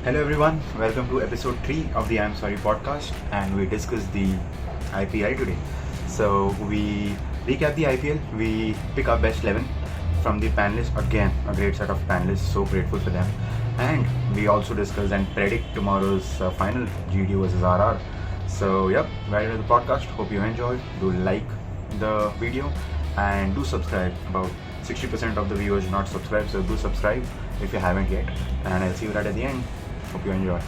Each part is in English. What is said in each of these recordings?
Hello everyone, welcome to episode 3 of the I'm Sorry podcast, and we discuss the IPL today. So we recap the IPL, we pick our best 11 from the panelists. Again, a great set of panelists, so grateful for them. And we also discuss and predict tomorrow's final, GD versus RR. So yep, right into the podcast. Hope you enjoy. Do like the video and do subscribe. About 60% of the viewers do not subscribe, so do subscribe if you haven't yet. And I'll see you right at the end. Hope you enjoy.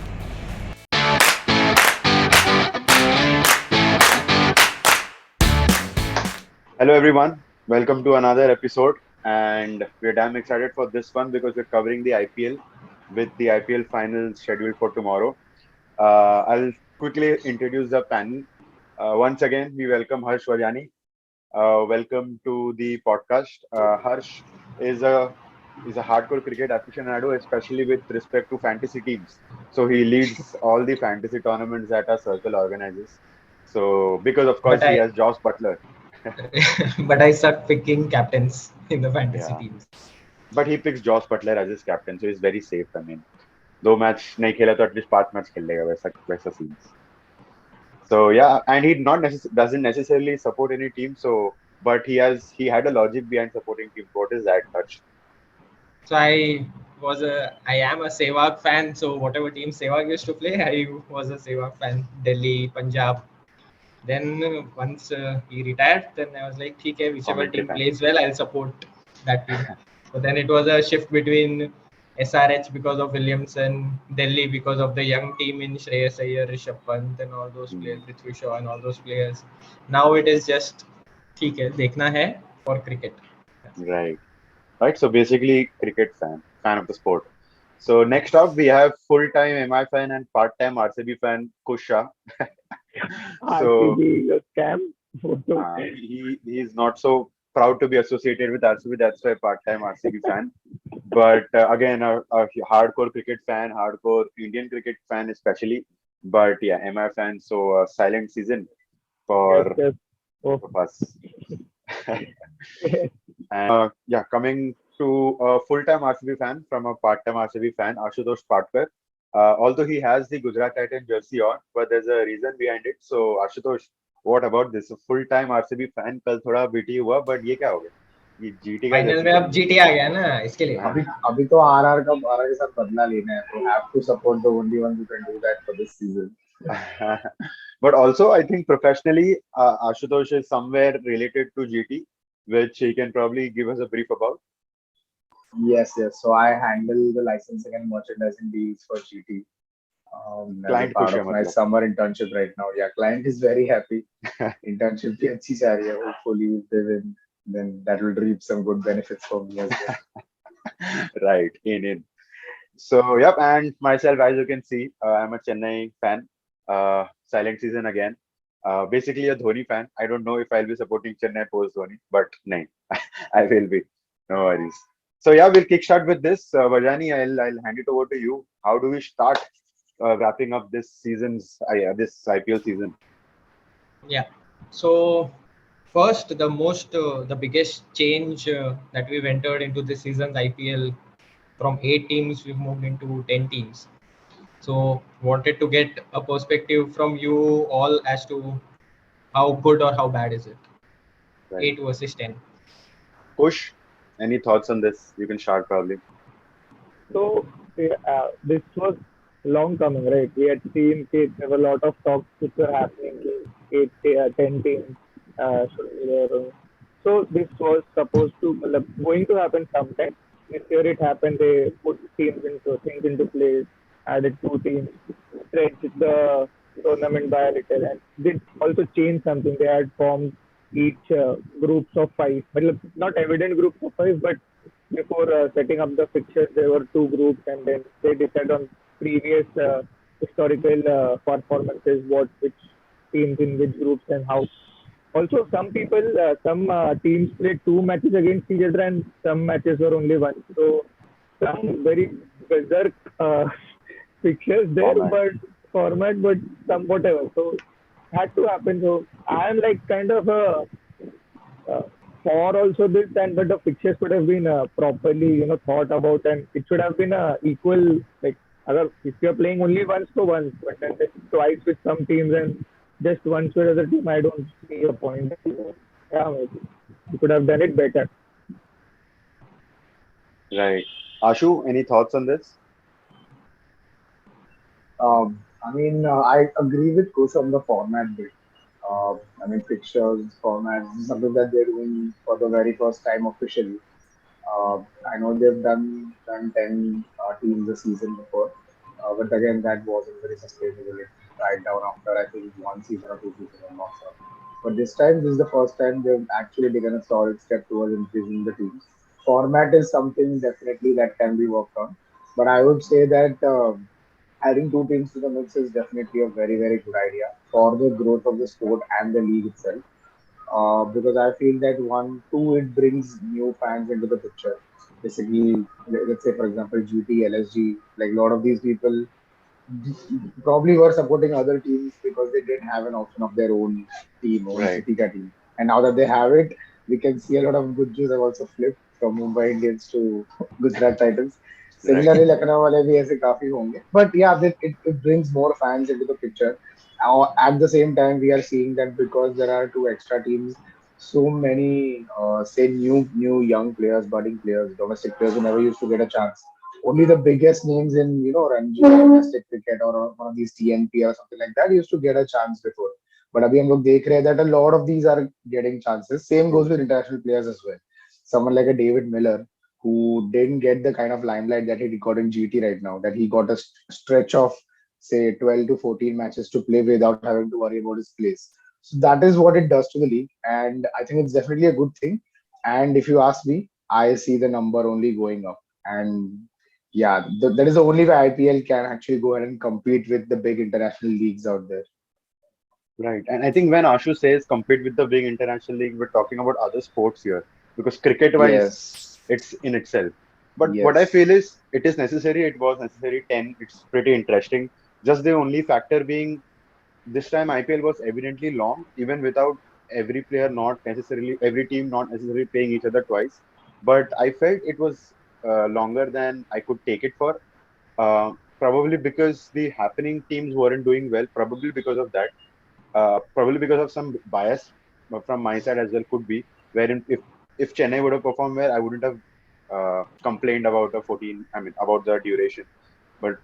Hello everyone, welcome to another episode, and we're damn excited for this one because we're covering the IPL with the IPL finals scheduled for tomorrow. I'll quickly introduce the panel. Once again, we welcome Harsh Vajani. Welcome to the podcast. Harsh is a hardcore cricket aficionado, especially with respect to fantasy teams. So he leads all the fantasy tournaments that our circle organizes. So because of course but he I has Josh Butler. but I suck picking captains in the fantasy Yeah, teams. but he picks Josh Butler as his captain, so he's very safe. I mean, दो match नहीं खेला तो at least 5 match खेल लेगा वैसा वैसा scenes. So yeah, and he not doesn't necessarily support any team. So but he had a logic behind supporting teams. What is that, Harsh? So I am a Sehwag fan. So whatever team Sehwag used to play, I was a Sehwag fan. Delhi, Punjab. Then once he retired, then I was like, okay, whichever Commentary team fan. plays well, I'll support that team. So then it was a shift between SRH because of Williamson, Delhi because of the young team in Shreyas Iyer, Rishabh Pant, and all those players, Hmm. Prithvi Shaw, and all those players. Now it is just ठीक है देखना है for cricket. Right. Right. So basically, cricket fan of the sport. So next up, we have full-time MI fan and part-time RCB fan Kusha. So RCB scam photo. he's not so proud to be associated with RCB. That's why part-time RCB fan. But again, a hardcore cricket fan, hardcore Indian cricket fan especially. But yeah, MI fan. So silent season Yes, for yes. Oh, of us. And yeah, coming to a full-time RCB fan from a part-time RCB fan, Ashutosh Patkar. Although he has the Gujarat Titan jersey on, but there's a reason behind it. So Ashutosh, what about this? A full-time RCB fan कल थोड़ा BT हुआ, but ये क्या हो गया? ये GT का final Jersey में पहन अब लिया. जीटी आ गया ना इसके लिए. अभी अभी तो आरआर के साथ बदला लेना है तो have to support the only one who can do that for this season. But also, I think professionally, Ashutosh is somewhere related to GT, which he can probably give us a brief about. Yes. So I handle the licensing and merchandising deals for GT as a Client part खुश है of my मतलब. summer internship right now. Yeah, client is very happy. Internship भी अच्छी जा रही है. Hopefully, if they win, then that will reap some good benefits for me as well. Right, in. So, yep, and myself, as you can see, I'm a Chennai fan. Silent season again. Basically a Dhoni fan. I don't know if I'll be supporting Chennai post Dhoni, but no, I will be. No worries. So yeah, we'll kickstart with this. Vajani, I'll hand it over to you. How do we start wrapping up this IPL season? Yeah. So first, the biggest change that we've entered into this season's IPL, from 8 teams we've moved into 10 teams. So wanted to get a perspective from you all as to how good or how bad is it? Right. 8 versus 10. Push. Any thoughts on this? You can start probably. so this was long coming, right? We had seen there were a lot of talks which were happening. 10 teams should be there. So this was supposed to going to happen sometime. This year it happened. They put things into place, added 2 teams, stretched the tournament by a little, and did also change something. They had formed each groups of 5, but not evident groups of 5, but before setting up the fixtures, there were 2 groups, and then they decided on previous historical performances, which teams in which groups and how. Also, some teams played 2 matches against each other, and some matches were only one. So, some very berserk fixtures there, Format. but format, but some whatever. So, had to happen. So, I am like kind of a uh, for also this, and but the fixtures could have been properly thought about, and it should have been equal, like If you're playing only once to once, but then twice with some teams and just once with other team, I don't see a point. Yeah, maybe you could have done it better. Right. Ashu, any thoughts on this? I agree with Kush on the format bit. I mean, fixtures, formats, this is something that they're doing for the very first time officially. Uh, I know they've done 10 teams a season before, but again, that wasn't very sustainable. It died down after I think one season or two seasons. I'm not sure. But this time, this is the first time they've actually taken a solid step towards increasing the teams. Format is something definitely that can be worked on, but I would say that adding two teams to the mix is definitely a very very good idea for the growth of the sport and the league itself because I feel that one, two, it brings new fans into the picture. Basically, let's say for example, GT, LSG, like a lot of these people probably were supporting other teams because they didn't have an option of their own team, own Right. city ka team. And now that they have it, we can see a lot of good Jews have also flipped from Mumbai Indians to Gujarat Titans. Right. Similarly, Lucknow wale bhi aise काफी होंगे. But yeah, it brings more fans into the picture. At the same time, we are seeing that because there are two extra teams, so many say new young players, budding players, domestic players who never used to get a chance only the biggest names in Ranji or domestic cricket or one of these TNP or something like that used to get a chance before. But abhi hum log dekh rahe hain that a lot of these are getting chances. Same goes True. with international players as well. Someone like a David Miller who didn't get the kind of limelight that he got in GT right now. That he got a stretch of say 12 to 14 matches to play without having to worry about his place. So that is what it does to the league, and I think it's definitely a good thing. And if you ask me, I see the number only going up. And yeah, that is the only way IPL can actually go ahead and compete with the big international leagues out there. Right. And I think when Ashu says compete with the big international league, we're talking about other sports here because cricket wise, Yes, it's in itself. But what I yes, feel is it is necessary. It was necessary 10. It's pretty interesting. Just the only factor being this time IPL was evidently long, even without every player not necessarily, every team not necessarily playing each other twice. But I felt it was longer than I could take it for. Probably because the happening teams weren't doing well, probably because of that probably because of some bias from my side as well could be wherein if Chennai would have performed well, I wouldn't have complained about the 14. I mean about the duration, but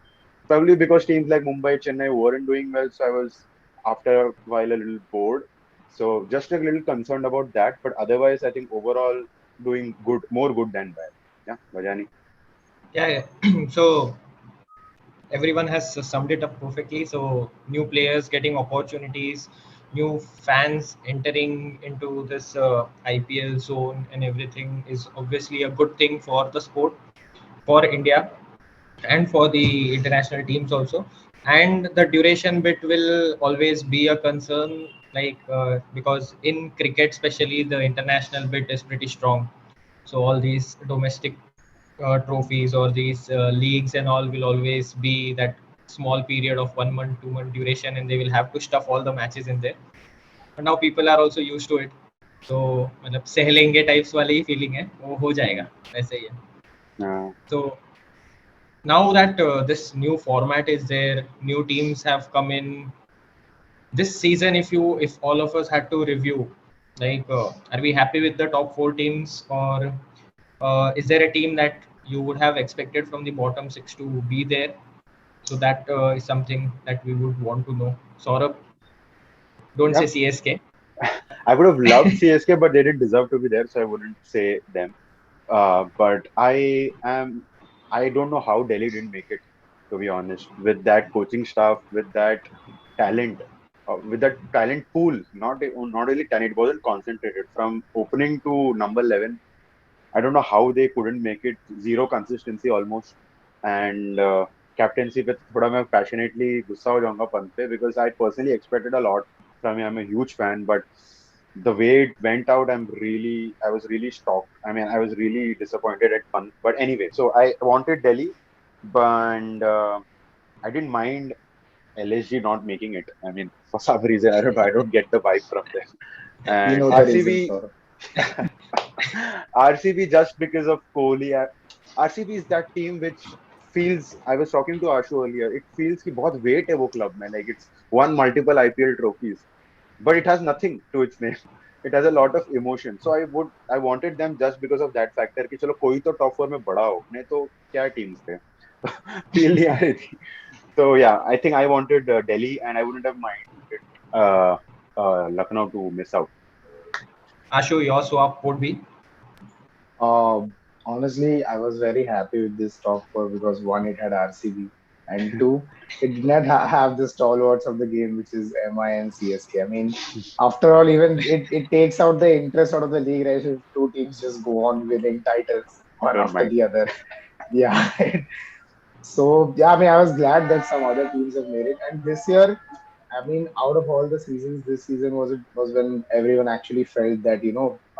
probably because teams like Mumbai, Chennai weren't doing well, so I was after a while a little bored. So just a little concerned about that, but otherwise I think overall doing good, more good than bad. Yeah, Vajani. Yeah, yeah. So everyone has summed it up perfectly. So new players getting opportunities, new fans entering into this IPL zone, and everything is obviously a good thing for the sport, for India, and for the international teams also. And the duration bit will always be a concern, like because in cricket especially the international bit is pretty strong. So all these domestic trophies or these leagues and all will always be that small period of 1 month 2 month duration, and they will have to stuff all the matches in there. But now people are also used to it. तो मतलब सह लेंगे types वाली ही feeling है, वो हो जाएगा वैसे ही है. Uh, So now that this new format is there, new teams have come in this season. If all of us had to review, like are we happy with the top four teams, or is there a team that you would have expected from the bottom six to be there? So that is something that we would want to know. Saurabh, don't say yeah, CSK. I would have loved CSK, but they didn't deserve to be there, so I wouldn't say them. But I don't know how Delhi didn't make it, to be honest, with that coaching staff, talent, with that talent pool, not really talent, it wasn't concentrated from opening to number 11. I don't know how they couldn't make it. Zero consistency almost, and captaincy पे थोड़ा मैं passionately गुस्सा हो जाऊंगा पंत पे because I personally expected a lot from him. I'm a huge fan, but the way it went out, I was really shocked. I mean, I was really disappointed at Pant. But anyway, so I wanted Delhi, but I didn't mind LSG not making it. I mean, for some reason, I don't get the vibe from them. we And know the reason, RCB, sir. RCB just because of Kohli. RCB is that team which feels, I was talking to Ashu earlier, it feels कि बहुत weight है वो club में, like it's won multiple IPL trophies, but it has nothing to its name. It has a lot of emotion. So I wanted them just because of that factor कि चलो कोई तो top four में बड़ा हो, नहीं तो क्या teams थे, feel नहीं आ रही थी. So yeah, I think I wanted Delhi, and I wouldn't have minded Lucknow to miss out. Ashu, your swap would be? Uh, Honestly, I was very happy with this top four because one, it had RCB, and two, it did not have the stalwarts of the game, which is MI and CSK. I mean, after all, even it takes out the interest out of the league, right? If two teams just go on winning titles one Don't after mind. the other. Yeah. So yeah, I mean, I was glad that some other teams have made it, and this year, I mean, out of all the seasons, this season was when everyone actually felt that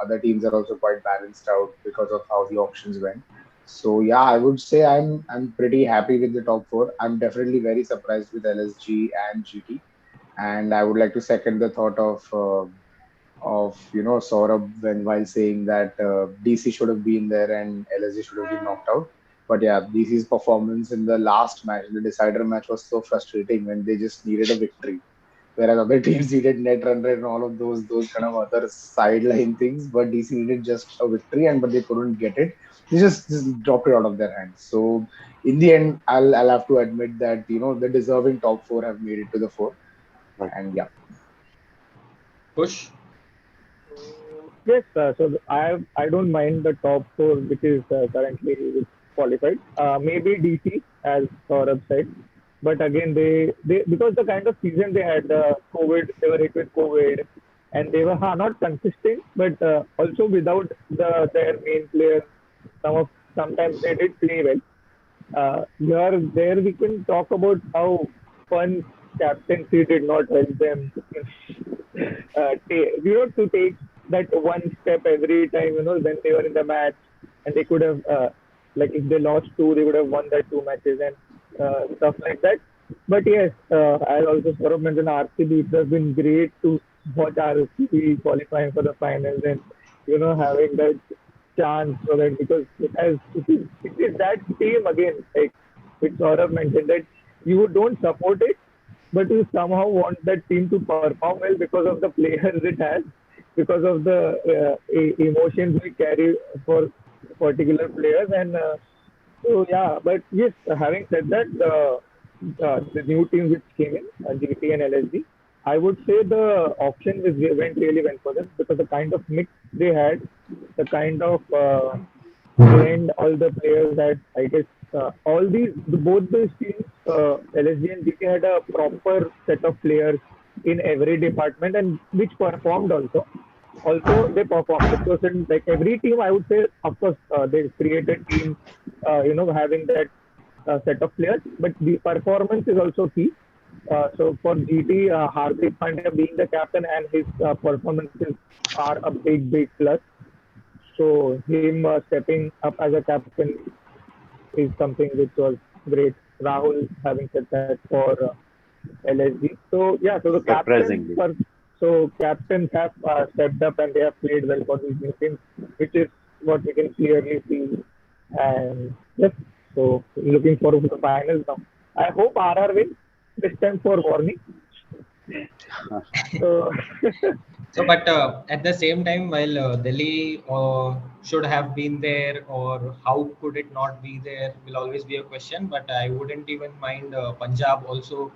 other teams are also quite balanced out because of how the auctions went. So yeah, I would say I'm pretty happy with the top four. I'm definitely very surprised with LSG and GT, and I would like to second the thought of Saurabh when while saying that DC should have been there and LSG should have been knocked out. But yeah, DC's performance in the last match, the decider match, was so frustrating when they just needed a victory, whereas other teams needed net run rate and all of those kind of other sideline things. But DC needed just a victory, and but they couldn't get it. They just dropped it out of their hands. So in the end, I'll have to admit that the deserving top four have made it to the four, Right. and yeah. Push? Yes, so I don't mind the top four, which is currently qualified. Maybe DC, as Saurabh said, but again they because the kind of season they had, COVID, they were hit with COVID, and they were not consistent, but also without their main players. Sometimes they did play well. Here there we can talk about how fun captaincy did not help them to take that one step every time, when they were in the match, and they could have, like, if they lost two, they would have won that two matches and stuff like that. But yes, as also sort of mentioned, RCB, it has been great to watch RCB qualifying for the finals and, having that chance for that, because it is that team again, like which Saurabh mentioned, that you don't support it, but you somehow want that team to perform well because of the players it has, because of the emotions we carry for particular players, and so yeah. But yes, having said that, the new teams which came in, GT and LSD, I would say the auction went really well for them, because the kind of mix they had, the kind of blend all the players had. I guess both these teams, LSG and GT, had a proper set of players in every department, and which performed also. Also, they performed. It wasn't like every team. I would say, of course, they created teams, having that set of players, but the performance is also key. So for GT, Hardik Pandya being the captain, and his performances are a big plus. So him stepping up as a captain is something which was great. Rahul having said that for LSG. So yeah, so the Surprisingly. captains have stepped up, and they have played well for these new teams, which is what we can clearly see. And yes, so looking forward to the finals now. I hope RR wins this time for warning. So So, but at the same time, while Delhi should have been there, or how could it not be there, will always be a question. But I wouldn't even mind Punjab also,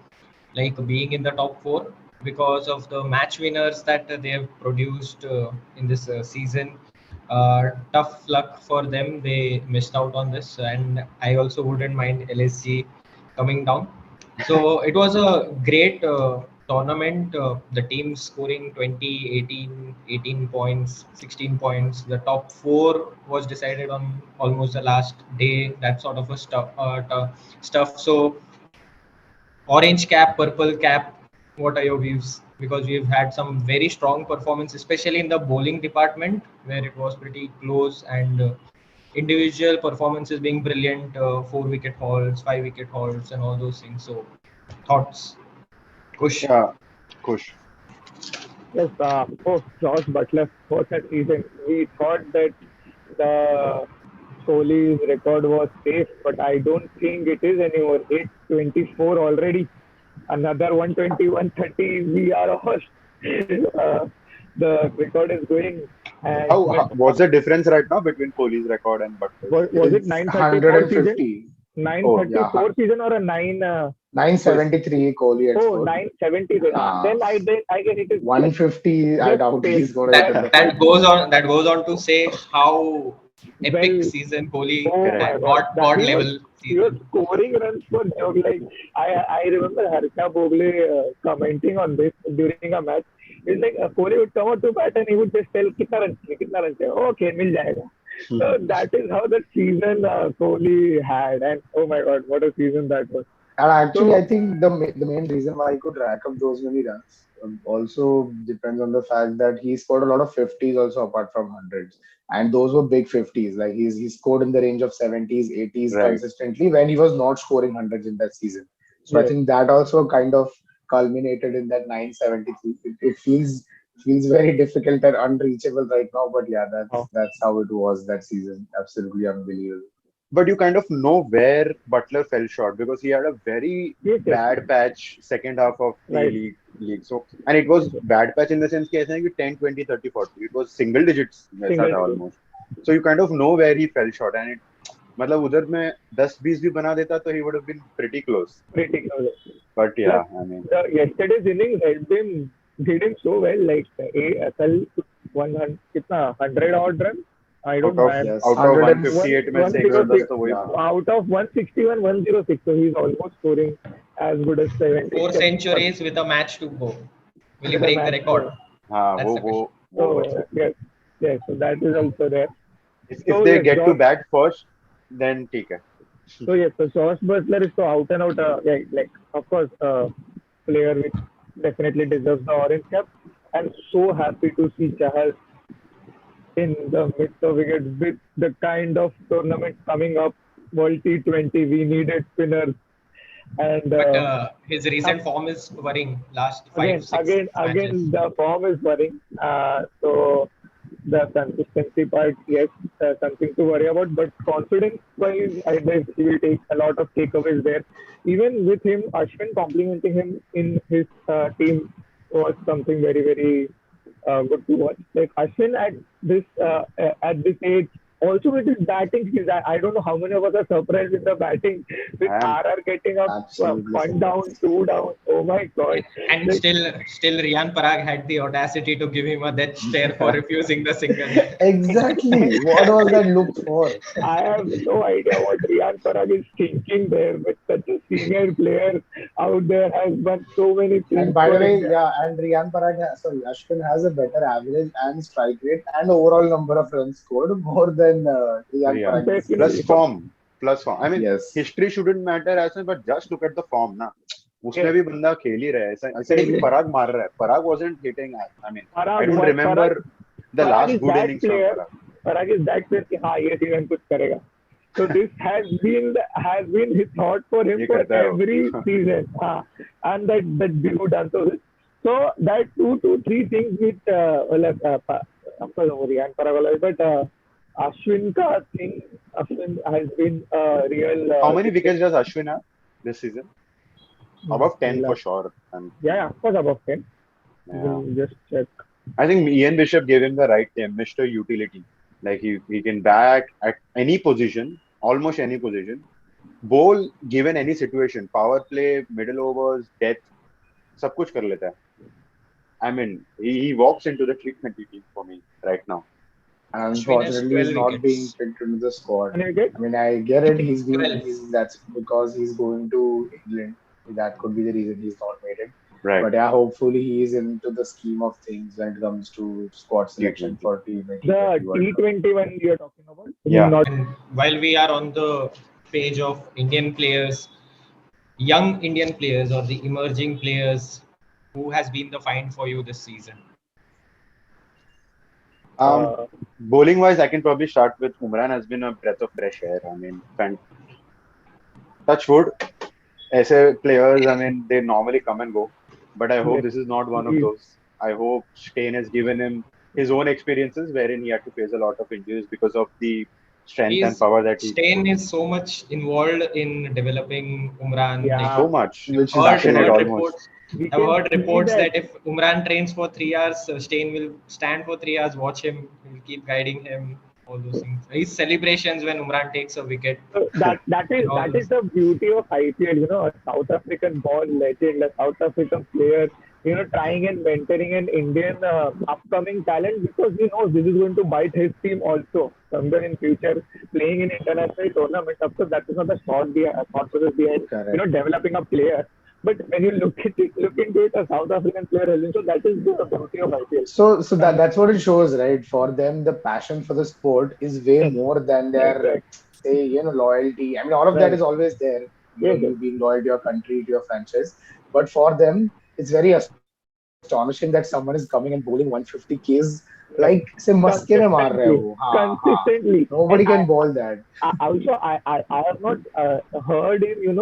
like, being in the top four, because of the match winners that they have produced in this season. Tough luck for them; they missed out on this, and I also wouldn't mind LSG coming down. So it was a great tournament. The team scoring 20, 18, 18 points, 16 points. The top four was decided on almost the last day. That sort of a stuff. So orange cap, purple cap. What are your views? Because we've had some very strong performance, especially in the bowling department, where it was pretty close, and individual performances being brilliant. 4 wicket hauls, 5 wicket hauls, and all those things. So thoughts, Kush? Yeah, Kush. yes, post Josh Butler for that season, we thought that the Kohli's record was safe, but I don't think it is anymore. 824 already. Another 120, 130. We are off. Uh, the record is going. And How what's the difference right now between Kohli's record and Butler's? was it It's 934 season? 150. Oh, yeah. 934 season or a 9? 973 Kohli had Oh, scored. 970 then. Then I guess it is like 150. I just doubt safe. he's going to hit in the That final. goes on to say how epic Well, season Kohli oh my Correct. God, God he level was season. scoring runs for joke. Like I remember Harsha Bogle commenting on this during a match. It's like Kohli would come out to bat and he would just tell kitna runs hai?" Okay, mil jayega. So that is how the season Kohli had, and oh my God, what a season that was. And actually, So I think the main reason why he could rack up those many runs also depends on the fact that he scored a lot of 50s also apart from hundreds, and those were big 50s. Like he scored in the range of 70s, 80s Right. consistently when he was not scoring hundreds in that season. So I yes, think that also kind of culminated in that 973. It feels very difficult and unreachable right now, but yeah, oh, that's how it was that season. Absolutely unbelievable. But you kind of know where Butler fell short because he had a very yes, yes, bad patch second half of the right. league. So and it was bad patch in the sense that I think 10, 20, 30, 40. It was single digits ऐसा Single था digit, almost. So you kind of know where he fell short and it मतलब उधर में 10-20 भी बना देता तो he would have been pretty close. pretty close. But Plus, yeah, I mean yesterday's innings did him so well. Like कल 100 कितना 100 odd run. I out don't of know. Yes, out of 1 158 में से 110 106 तो वही था. out of 161, 106. So he's almost scoring as good as 70. 4 centuries with a match to go. Will he With a break the match, record? हाँ That's the question. वो अच्छा. so yes, yes. So that is also there. If So they yes, get to Josh. bat first, then ठीक है. So yes, so Josh Butler is so out and out. Yeah, like of course, player which definitely deserves the orange cap. And so happy to see Chahar in the midst of it with the kind of tournament coming up. World T20, we needed spinners, and But his recent form is worrying. Last again, 5-6 matches. the form is worrying. So the consistency part, yes, something to worry about. But confidence-wise, I guess he will take a lot of takeaways there. Even with him, Ashwin complimenting him in his team was something very, very good to watch. Like Ashwin at this age, also with his batting skills, I don't know how many of us are surprised with the batting. With And RR getting up absolutely one down, surprised. two down. Oh my God! And Like, still Riyan Parag had the audacity to give him a death stare for refusing the single. Exactly. What was that look for? I have no idea what Riyan Parag is thinking there, but such a senior player out there has won so many And things by the for way, India. yeah, and Ashwin has a better average and strike rate and overall number of runs scored more than Riyan Riyan. Parag this Plus Definitely. season. form. I mean, Yes. history shouldn't matter as much, but just look at the form ना. उसमें Yes. भी बंदा खेल ही रहा है. ऐसा नहीं कि पराग मार रहा है. Parag wasn't hitting. I mean, I Parag, don't remember the Parag last is good that innings from player. Parag. Parag is that player कि हाँ ये सीजन कुछ करेगा. So this has been his thought for him ये for करता है वो. every season. And that debut done so that 2 to 3 things with of course Riyan Parag वाला, but Ashwin का thing, Ashwin has been a real. How many wickets does Ashwin have this season? Above 10 for sure. Yeah, of course above 10. Yeah. We'll just check. I think Ian Bishop gave him the right name, Mr. Utility. Like he can bat at any position, almost any position. Bowl given any situation, power play, middle overs, death, सब कुछ कर लेता है. I mean, he walks into the T20 team for me right now. Ashwin has Unfortunately, he's 12 not being wickets. picked into the squad. Any wicket? I mean, I get it. 12. That's because he's going to England. That could be the reason he's not made it. Right. But yeah, hopefully he is into the scheme of things when it comes to squad selection T20. for T20 The World Cup. T20 one you're talking about? Yeah. Not And while we are on the page of Indian players, young Indian players or the emerging players, who has been the find for you this season? Bowling wise, I can probably start with Umran. Has been a breath of fresh air. I mean, touch wood. ऐसे players, I mean, they normally come and go. But I hope this is not one of those. I hope Steyn has given him his own experiences wherein he had to face a lot of injuries because of the strength and power that he Steyn is so much involved in developing Umran. Like, Yeah, so much which is heard passionate true. heard almost. reports. we I've can heard see reports that. that if Umran trains for 3 hours, Steyn will stand for 3 hours, watch him, he'll keep guiding him. All those things. His celebrations when Umran takes a wicket. So that is And all those. the beauty of IPL. A South African born legend, a South African player. Trying and mentoring an Indian upcoming talent because he knows this is going to bite his team also somewhere in future. Playing in international tournaments, of course, that is not the thought process behind Correct. developing a player. But when you look into it, a South African player, so that is the beauty of IPL. So that's what it shows, right? For them, the passion for the sport is way Yes, more than yes, their, right, say, loyalty. I mean, all of that right. is always there. Yes, yes. You being loyal to your country, to your franchise. But for them, it's very astonishing that someone is coming and bowling 150 Ks like say maske mein maar rahe ho. Consistently, Ha ha. consistently. Nobody And can bowl that. also I have not heard him,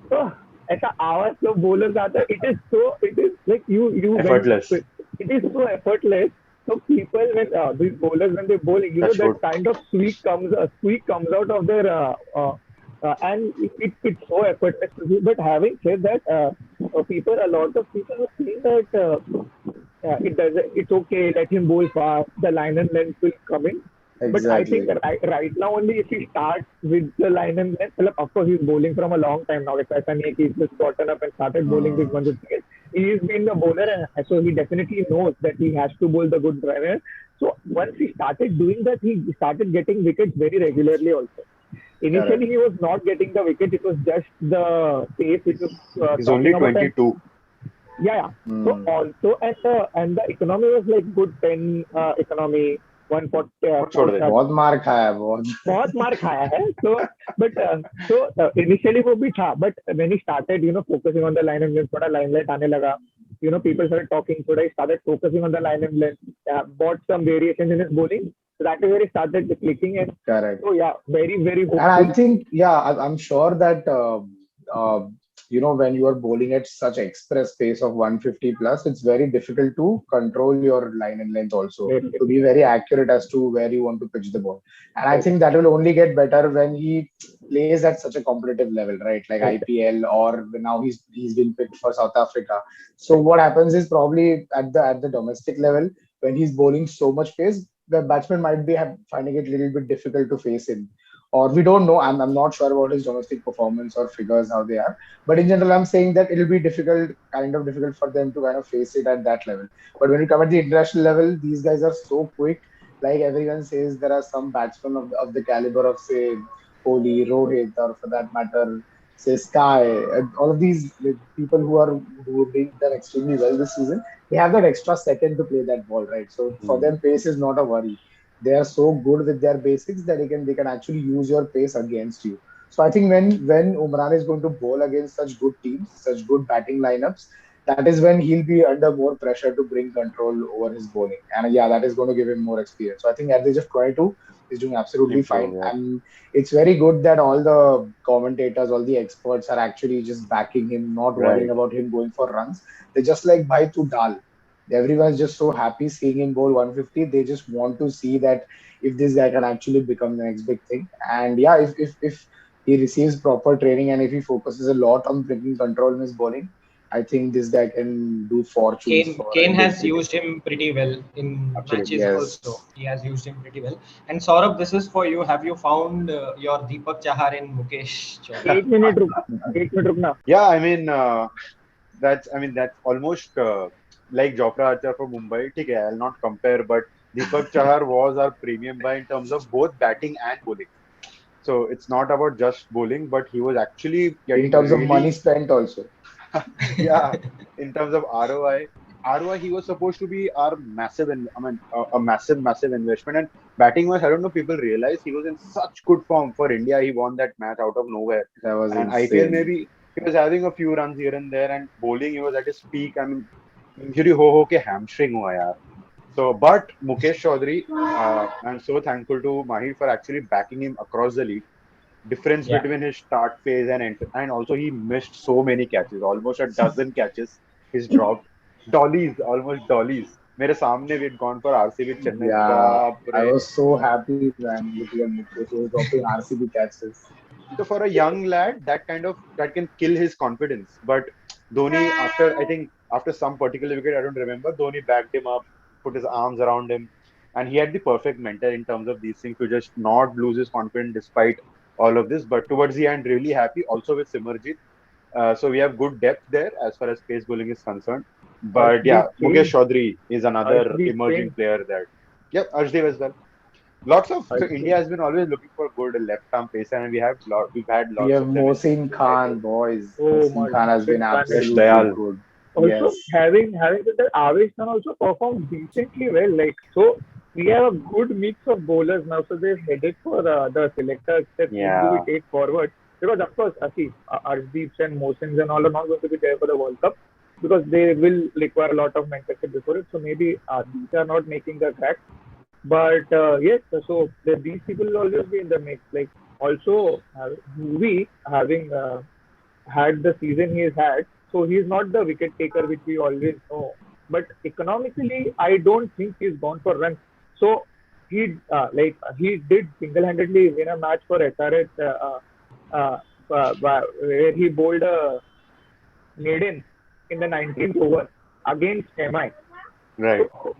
so ऐसा आवाज जो bowlers आता है, it is like you when Effortless. it is so effortless. So people when these bowlers when they bowl, Touch wood. that kind of squeak comes out of their and it's so effortless to do. But having said that, a lot of people are saying that it's okay, let him bowl fast, the line and length will come in. But I think Exactly. right now only if he starts with the line and length, well, of course he's bowling from a long time now. It's ऐसा नहीं है कि he's just gotten up and started bowling this 150 cricket. He's been the bowler, and so he definitely knows that he has to bowl the good runner. So once he started doing that, he started getting wickets very regularly also. Initially, he was not getting the wicket. It was just the pace which was He's talking only about. And 22. yeah. So also and the economy was like good 10 economy 140 What sort of it? बहुत मार खाया है बहुत. बहुत मार खाया है. So initially वो भी था, but when he started focusing on the line and length, थोड़ा limelight आने लगा, people started talking, so he started focusing on the line and length, bought some variations in his bowling, so that is where he started clicking. And Correct. so yeah, very very And I hopeful. think, yeah, I'm sure that when you are bowling at such express pace of 150 plus, it's very difficult to control your line and length also to be very accurate as to where you want to pitch the ball. And I think that will only get better when he plays at such a competitive level, right? Like IPL, or now he's been picked for South Africa. So what happens is probably at the domestic level, when he's bowling so much pace, the batsman might be finding it a little bit difficult to face him. Or we don't know. I'm not sure about his domestic performance or figures how they are. But in general, I'm saying that it'll be kind of difficult for them to kind of face it at that level. But when you come at the international level, these guys are so quick. Like everyone says, there are some batsmen of the caliber of say Kohli, Rohit, or for that matter, say Sky. All of these people who have been done extremely well this season, they have that extra second to play that ball, right? So for them, pace is not a worry. They are so good with their basics that they can actually use your pace against you. So I think when Umran is going to bowl against such good teams, such good batting lineups, that is when he'll be under more pressure to bring control over his bowling. And yeah, that is going to give him more experience. So I think at the age of 22, he's doing absolutely fine. Yeah. And it's very good that all the commentators, all the experts are actually just backing him, not worrying about him going for runs. They're just like bhai tu dal. Everyone's just so happy seeing him bowl 150. They just want to see that if this guy can actually become the next big thing. And yeah, if he receives proper training and if he focuses a lot on bringing control in his bowling, I think this guy can do fortunes for Kane Indian has cricket. used him pretty well in Absolutely. matches Yes. also. He has used him pretty well. And Saurabh, this is for you. Have you found your Deepak Chahar in Mukesh? Chowdhary? 8 minute रुक 8 minute रुकना. Yeah, that's almost like Jofra Archer for Mumbai. Okay, I'll not compare, but Deepak Chahar was our premium buy in terms of both batting and bowling. So it's not about just bowling, but he was actually getting In terms of money really, spent also. yeah, in terms of ROI. ROI, he was supposed to be our massive, a massive investment. And batting wise, I don't know, people realize he was in such good form for India. He won that match out of nowhere. That was And IPL, insane. maybe he was having a few runs here and there, and bowling, he was at his peak. I mean, injury ho ke hamstring hua yaar. So, but Mukesh Chowdhary, I'm so thankful to Mahi for actually backing him across the league. Difference Yeah. between his start phase and also he missed so many catches, almost a dozen catches he's dropped. Dollies, almost dollies. मेरे सामने we had gone for RCB Chennai. Yeah, बाप I रे. was so happy, man, looking at Mukesh. He was dropping RCB catches. So for a young lad, that can kill his confidence. But Dhoni, after I think after some particular wicket, I don't remember, Dhoni backed him up, put his arms around him, and he had the perfect mentor in terms of these things to just not lose his confidence despite all of this. But towards the end, really happy also with Simarjit. So we have good depth there as far as pace bowling is concerned. But yeah, Arshdeep Mukesh Singh, Chaudhary is another Arshdeep emerging Singh, player there. Yep, Arshdeep as well. Lots of so India Arshdeep. has been always looking for good left arm pace, and we've had We lots have of them Mohsin in IPL. Khan, boys. Oh Mohsin my Khan has been Mohsin Khan is Yash absolutely Dayal. good. also Yes. having said that, Avesh Khan also performed decently well. Like so, we have a good mix of bowlers now. So they've headed for the selectors that whom do we Yeah, take forward? Because of course, see, Arshdeeps and Mohsins and all are not going to be there for the World Cup because they will require a lot of mentorship before it. So maybe these are not making the track. But yes, so these people will always be in the mix. Like also, Bhuvi having had the season he's had, so he's not the wicket taker which we always know. But economically, I don't think he's gone for runs. So he did single-handedly win a match for SRH where he bowled a maiden in the 19th over against MI. right. So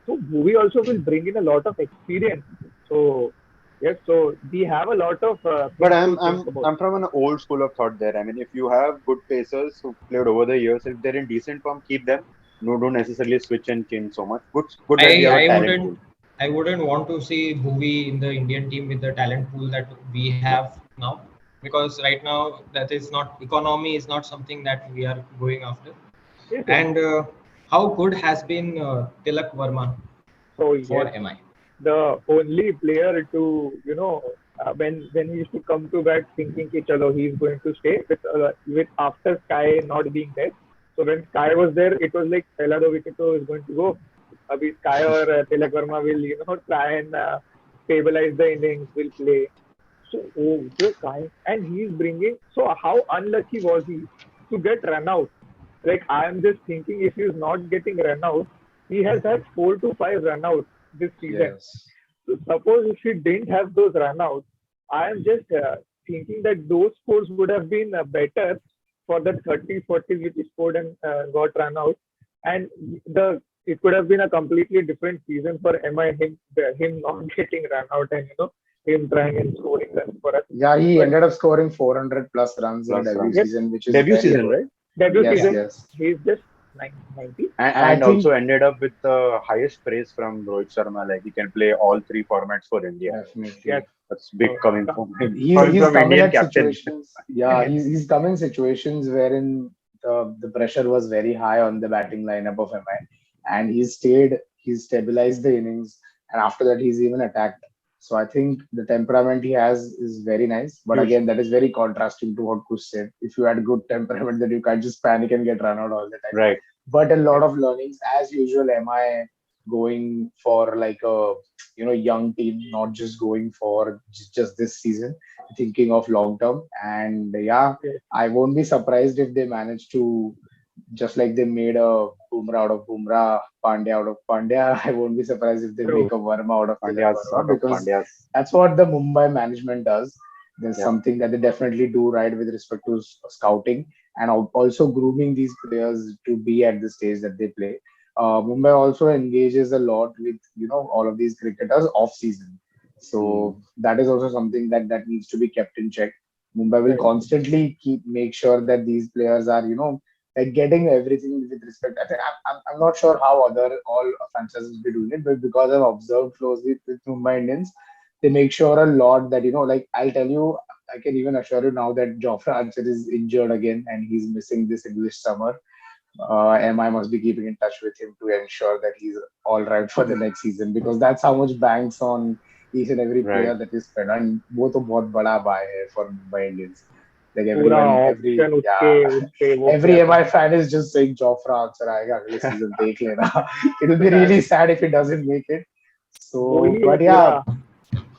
so Bhuvi also will bring in a lot of experience. So yes, so we have a lot of But things to think about. I'm from an old school of thought there. I mean, if you have good pacers who played over the years, if they're in decent form, keep them. No, don't necessarily switch and change so much. Good that we I have a I talent wouldn't pool. I wouldn't want to see Bhuvi in the Indian team with the talent pool that we have now, because right now that is not economy is not something that we are going after. Yes, yes. And how good has been Tilak Verma So for yes, MI? the only player to when he used to come to bat thinking कि चलो he's going to stay with after Sky not being there. So when Sky was there, it was like पहला दो wicket तो is going to go. अभी Sky और Tilak Verma will try and stabilize the innings, will play. So the kind and he's bringing. So how unlucky was he to get run out? Like I am just thinking, if he's not getting run out, he has had 4 to 5 run outs this season. Yes. So suppose if he didn't have those run outs, I am just thinking that those scores would have been better for the 30s, 40s which he scored and got run out, and the it could have been a completely different season for MI him not getting run out and him trying and scoring runs for us. Yeah, he But ended up scoring 400 plus runs in Plus debut runs. yes, season, which is Debut very yes, season, good. right? debut Yes, Yeah. season yes. he's just 90. I And think also ended up with the highest praise from Rohit Sharma. Like he can play all three formats for India. Yes. definitely. That's big So coming from him. he's Coming he's from come in Indian at captain. situations. Yeah, he's come in situations wherein the pressure was very high on the batting lineup of MI, and he's stabilized the innings, and after that he's even attacked. So I think the temperament he has is very nice, but Huge. again that is very contrasting to what Kush said. If you had good temperament, then you can't just panic and get run out all the time. Right. But a lot of learnings as usual. MI going for like a young team, not just going for just this season, thinking of long term. And yeah, yes, I won't be surprised if they manage to, just like they made a Bumrah out of Bumrah, Pandya out of Pandya. I won't be surprised if they true. make a Verma out of Tilak Pandya's Verma, out of because Pandya's. that's what the Mumbai management does. There's Yeah. something that they definitely do right with respect to scouting and also grooming these players to be at the stage that they play. Mumbai also engages a lot with all of these cricketers off season, Hmm. so that is also something that needs to be kept in check. Mumbai will Right. constantly make sure that these players are like getting everything with respect. I think I'm not sure how other all franchises will be doing it, but because I've observed closely with Mumbai Indians, they make sure a lot that like I'll tell you, I can even assure you now that Jofra Archer is injured again and he's missing this English summer. MI must be keeping in touch with him to ensure that he's all right for the next season, because that's how much banks on each and every Right. player that is spent. And both of बहुत बड़ा buy है for Mumbai Indians. Like पूरा everyone, option उसके yeah, उससे वो every किया था. MI fan is just saying Jofra answer आएगा अगले season देख लेना. It'll be That really sad if he doesn't make it. So, वही है but पूरा.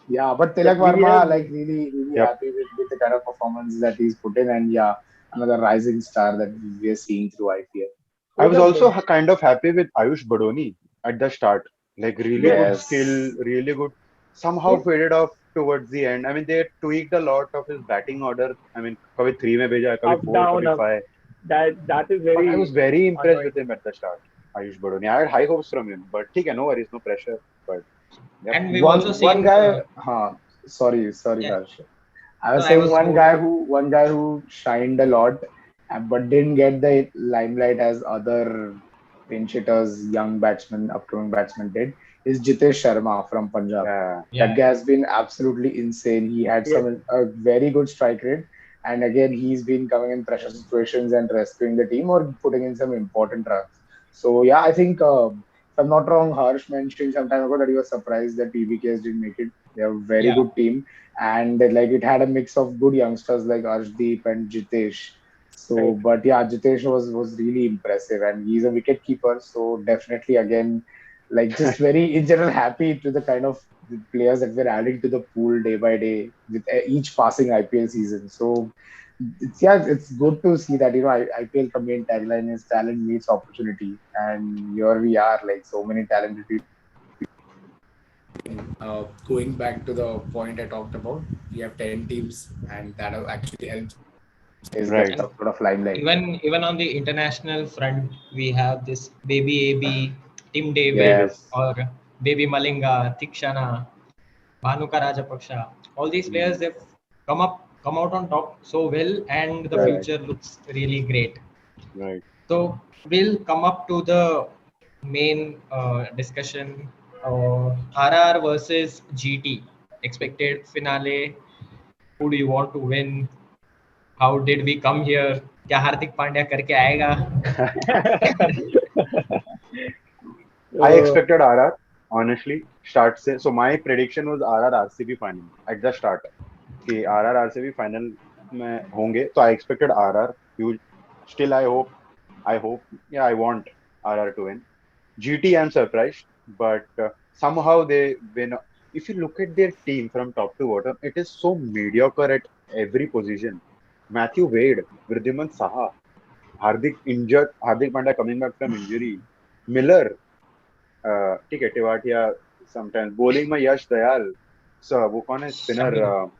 yeah, but But Tilak we Verma, have like really Yep. happy with the kind of performance that he's put in, and yeah, another rising star that we are seeing through IPL. I so was the also kind of happy with Ayush Badoni. at the start. Like really So good Yes. skill, really good. Somehow it faded off towards the end. I mean, they tweaked a lot of his batting order. I mean, कभी three में भेजा, कभी up four, down कभी up. five. That is But I was very very impressed with annoying. him at the start. Ayush Badoni. I had high hopes from him, but ठीक no worries, no pressure. But yep. And we've also One seen, guy. Sorry, yeah, Harsh. I no, was I saying was one guy who shined a lot, but didn't get the limelight as other pinch hitters, young batsmen, upcoming batsmen did, is Jitesh Sharma from Punjab. Yeah. That yeah, guy has been absolutely insane. He had Yes, some a very good strike rate, and again he's been coming in pressure situations and rescuing the team or putting in some important runs. So yeah, I think if I'm not wrong, Harsh mentioned some time ago that he was surprised that PBKs didn't make it. They have a very yeah, good team, and like it had a mix of good youngsters like Arshdeep and Jitesh. So, right. but yeah, Jitesh was really impressive, and he's a wicket keeper. So definitely, again, like just very in general happy to the kind of the players that we're adding to the pool day by day with each passing IPL season. So it's good to see that IPL the main tagline is talent meets opportunity, and here we are like so many talented people. Going back to the point I talked about, we have 10 teams, and that have actually helped. Is get Right. and some sort of limelight. even on the international front, we have this baby AB, Tim David, David. Yes, or baby Malinga, Tikshana, Bhanuka Rajapaksha. All these players, Mm. they've come out on top so well, and the correct. Right. future looks really great. Right. So we'll come up to the main discussion. RR versus GT, expected finale. Who do you want to win? How did we come here? क्या हार्दिक पांड्या करके आएगा? I So expected RR, honestly. Start से. So my prediction was RR RCB final at the start. कि RR RCB final में होंगे. So I expected RR. Huge. Still I hope. Yeah, I want RR to win. GT, I'm surprised, but somehow they win. If you look at their team from top to bottom, it is so mediocre at every position. Matthew Wade, Vridhiman Saha, Hardik injured, Hardik Pandya coming back from injury, Miller, ठीक है Tewatia sometimes bowling में यश Dayal, so वो कौन है spinner, Shami,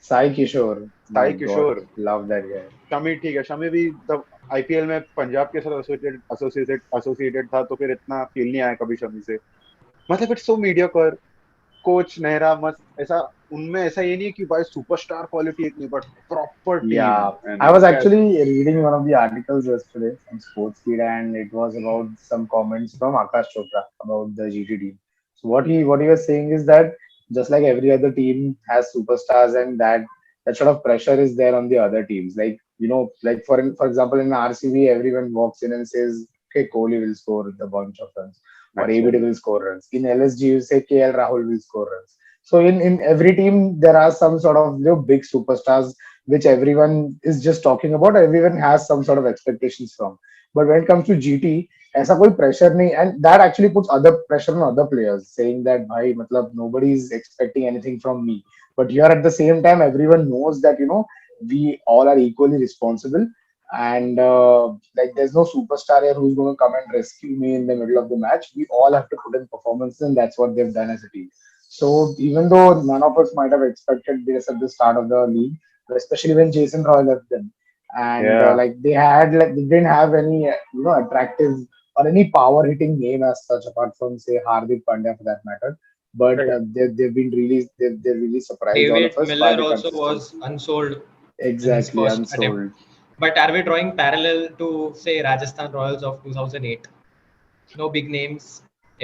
Sai Kishore, my Sai God, Kishore, love that guy. Shami ठीक है शमी भी तब आईपीएल में पंजाब के साथ एसोसिएटेड था तो फिर इतना फील नहीं आया कभी शमी से. मतलब it's so mediocre. Coach Nehra मस्त ऐसा उनमें ऐसा ये नहीं है कि भाई सुपरस्टार क्वालिटी इतनी but proper team Yeah, and I was catch. actually reading one of the articles yesterday from Sportskeeda, and it was about some comments from Akash Chopra about the GT team. So what he was saying is that just like every other team has superstars, and that sort of pressure is there on the other teams. Like like for example, in RCB, everyone walks in and says, "Okay, Kohli will score the bunch of runs," or अच्छा. ABD will score runs. In LSG, you say KL Rahul will score runs. So in every team, there are some sort of big superstars which everyone is just talking about. Everyone has some sort of expectations from. But when it comes to GT, ऐसा कोई pressure नहीं, and that actually puts other pressure on other players, saying that भाई मतलब nobody is expecting anything from me. But here at the same time, everyone knows that we all are equally responsible, and like there's no superstar here who's going to come and rescue me in the middle of the match. We all have to put in performances, and that's what they've done as a team. So even though none of us might have expected this at the start of the league, especially when Jason Roy left them, and Yeah. like they didn't have any attractive or any power hitting name as such apart from say Hardik Pandya for that matter. But right. they've really surprised all of David us by Miller the also was consistency. unsold in his Exactly, first attempt. unsold. But are we drawing parallel to say Rajasthan Royals of 2008? No big names.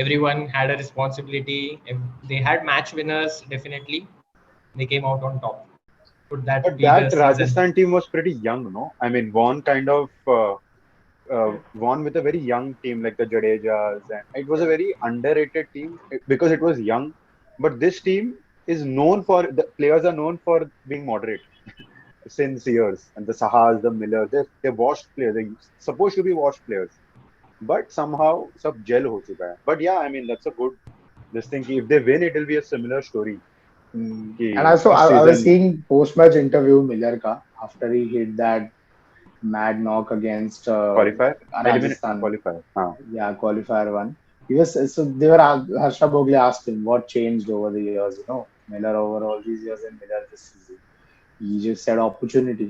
Everyone had a responsibility. They had match winners definitely. They came out on top. Could that But be the that season? Rajasthan team was pretty young, no? I mean, Vaughan kind of won with a very young team like the Jadejas, and it was a very underrated team because it was young. But this team is known for the players are known for being moderate since years, and the Sahas, the Millers, they're washed players. They're supposed to be washed players, but somehow सब gel हो चुका है. But yeah, I mean that's a good this thing. कि if they win, it will be a similar story. कि And also, first I was season seeing post-match interview Miller ka after he hit that mad knock against qualifier, eliminate Rajasthan, qualifier. हाँ. yeah, qualifier one. he was so they were Harsha Bhogle asked him what changed over the years, Miller over all these years and Miller this season. He just said opportunity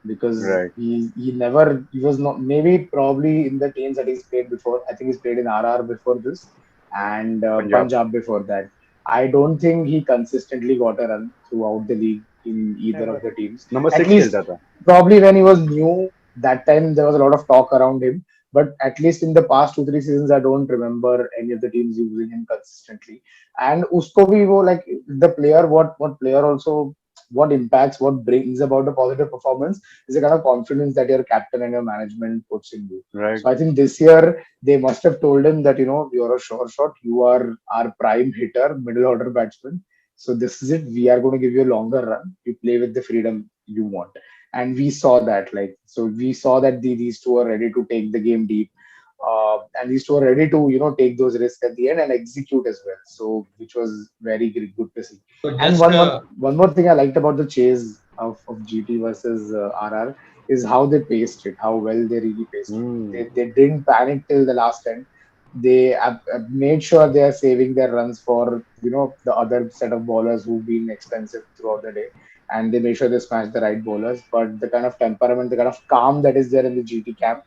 because Right. he was not maybe probably in the teams that he's played before. I think he's played in RR before this and Punjab. Punjab before that. I don't think he consistently got a run throughout the league in either of Never. the teams. Number At 6 least खेलता था. probably when he was new, that time there was a lot of talk around him. But at least in the past 2 3 seasons, I don't remember any of the teams using him consistently. And usko bhi wo like the player, what player also what impacts, what brings about a positive performance is the kind of confidence that your captain and your management puts in you. Right. So I think this year they must have told him that you're a sure shot, you are our prime hitter, middle order batsman. So this is it. We are going to give you a longer run. You play with the freedom you want, and we saw that. We saw that these two are ready to take the game deep, and these two are ready to take those risks at the end and execute as well. So which was very good to see. So And just one more thing I liked about the chase of GT versus RR is how they paced it, how well they really paced it. Hmm. They didn't panic till the last end. They made sure they are saving their runs for the other set of bowlers who've been expensive throughout the day, and they make sure they smash the right bowlers. But the kind of temperament, the kind of calm that is there in the GT camp,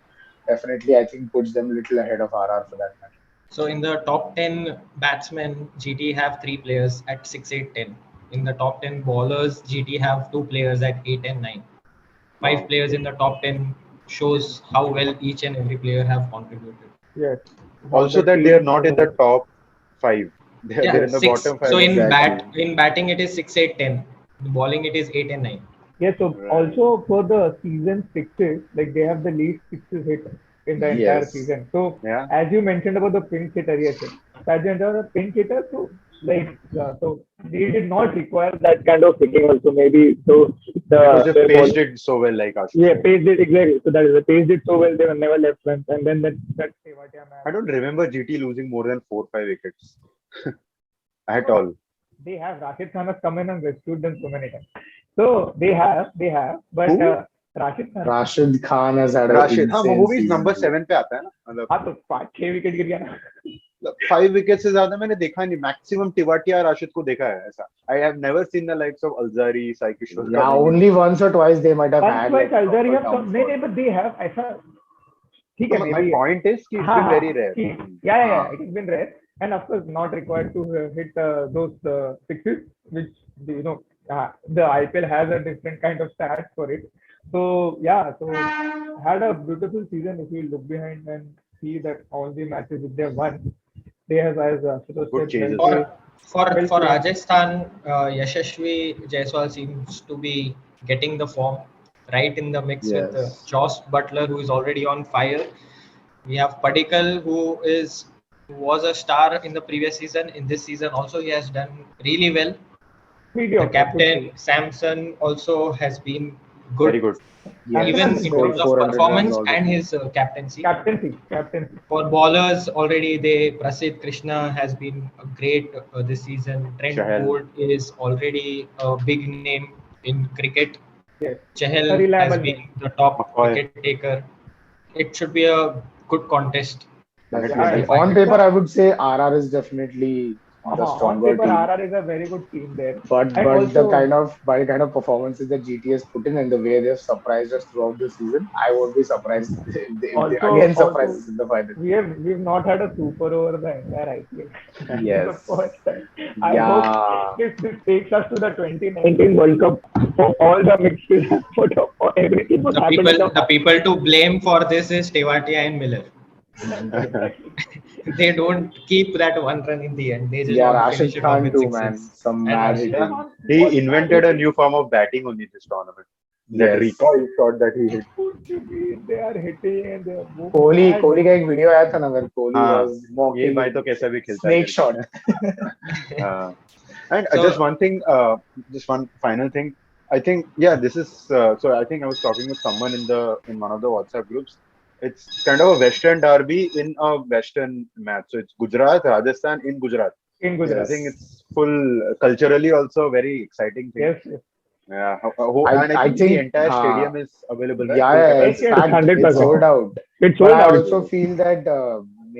definitely I think puts them a little ahead of RR for that matter. So in the top 10 batsmen, GT have three players at 6, 8, 10. In the top 10 bowlers, GT have two players at 8 and 9. Five Wow. players in the top 10 shows how well each and every player have contributed. Yes. How Also the that they are team not in the has. top 5. They're Yeah, in the six. bottom 5 So of the Exactly. in batting it is 6, 8, 10. In bowling it is 8 and 9. Yes, so Right. also for the season sixes, like they have the least sixes hit in the entire Yes. season. So Yeah. as you mentioned about the pinch hitter, yes, yes. So as you mentioned about the pinch hitter, so they did not require that kind of hitting also. Maybe so Because they their ball, paced it so well, like yeah, Ashutosh. paced it exactly. So that is, they paced it so well they were never left front, and then that Tewatia I man. don't remember GT losing more than 4 5 wickets at No, all. they have Rashid Khan has come in and rescued them so many times. So they have, but Who? Rashid Khan. Rashid Khan has had an Rashid. हाँ insane वो भी season number too. 7 पे आता है ना. मतलब हाँ तो 5 6 विकेट गिर गया ना. 5 wickets से ज्यादा मैंने देखा नहीं. मैक्सिमम टिवाटिया राशिद को देखा है ऐसा. I have never seen the likes of Alzari, Sai Kishore Yeah, coming in. only once or twice they might have Once had twice like a Alzari proper have come. नहीं downfall. नहीं, but they have ऐसा ठीक So है my maybe. point is कि it's हाँ been हाँ very rare. ठीक. Yeah. It has been rare, and of course not required to hit those sixes, which the IPL has a different kind of stats for it. So yeah, so had a beautiful season if you look behind and see that all the matches which they have won, they have, as Ashutosh Good said, chases. For played. Rajasthan, Yashasvi Jaiswal seems to be getting the form right in the mix with Yes. Josh Butler, who is already on fire. We have Padikkal, who was a star in the previous season. In this season, also he has done really well. The Mediocre, good captain season. Samson also has been Very good, good. Yes. Samson has even been in very Scored terms good. of 400 runs performance and already. his captaincy. Captaincy. For bowlers, already Prasidh Krishna has been great this season. Trent Chahal. Bolt is already a big name in cricket. Yes, a Chahal has reliable been name. the top McCoy. wicket taker. It should be a good contest Yeah, in the Definitely. Definitely. On final. it's paper, a I would say RR is definitely the on stronger paper team. RR is a very good team there, But and the also kind of performances that GT has put in and the way they've surprised us throughout the season, I won't be surprised if they again surprise also us in the final. we've not had a super over the entire IPL. This is the Yes. first time. I hope Yeah. this takes us to the 2019 World Cup for all the mixes, for everything what happened in The the people to blame for this is Tewatia and Miller. exactly. They don't keep that one run in the end. They just Yeah, want to finish Rashid it off Khan with too, man. sixes. Some And mad Rashid Yeah. hitting. Khan He was mad invented a hitting. new form of batting only this tournament. That Yes. recoil shot that he hit. They are hitting and they are Kohli mad Kohli का hitting. एक video आया था ना where Kohli हाँ. was ये भाई mocking तो कैसा भी खेलता है snake करके. shot. And just so one thing, just one final thing. I think this is so. I think I was talking with someone in one of the WhatsApp groups. It's kind of a Western derby in a Western match. So it's Gujarat, Rajasthan in Gujarat. In So I Gujarat. think Yes. it's full culturally also a very exciting thing. Yes. Yeah, and I I think the think entire stadium is available, right? Full yeah, Yes, it's capacity. yes, packed, it's 100%. sold out. It's But sold I out. also feel that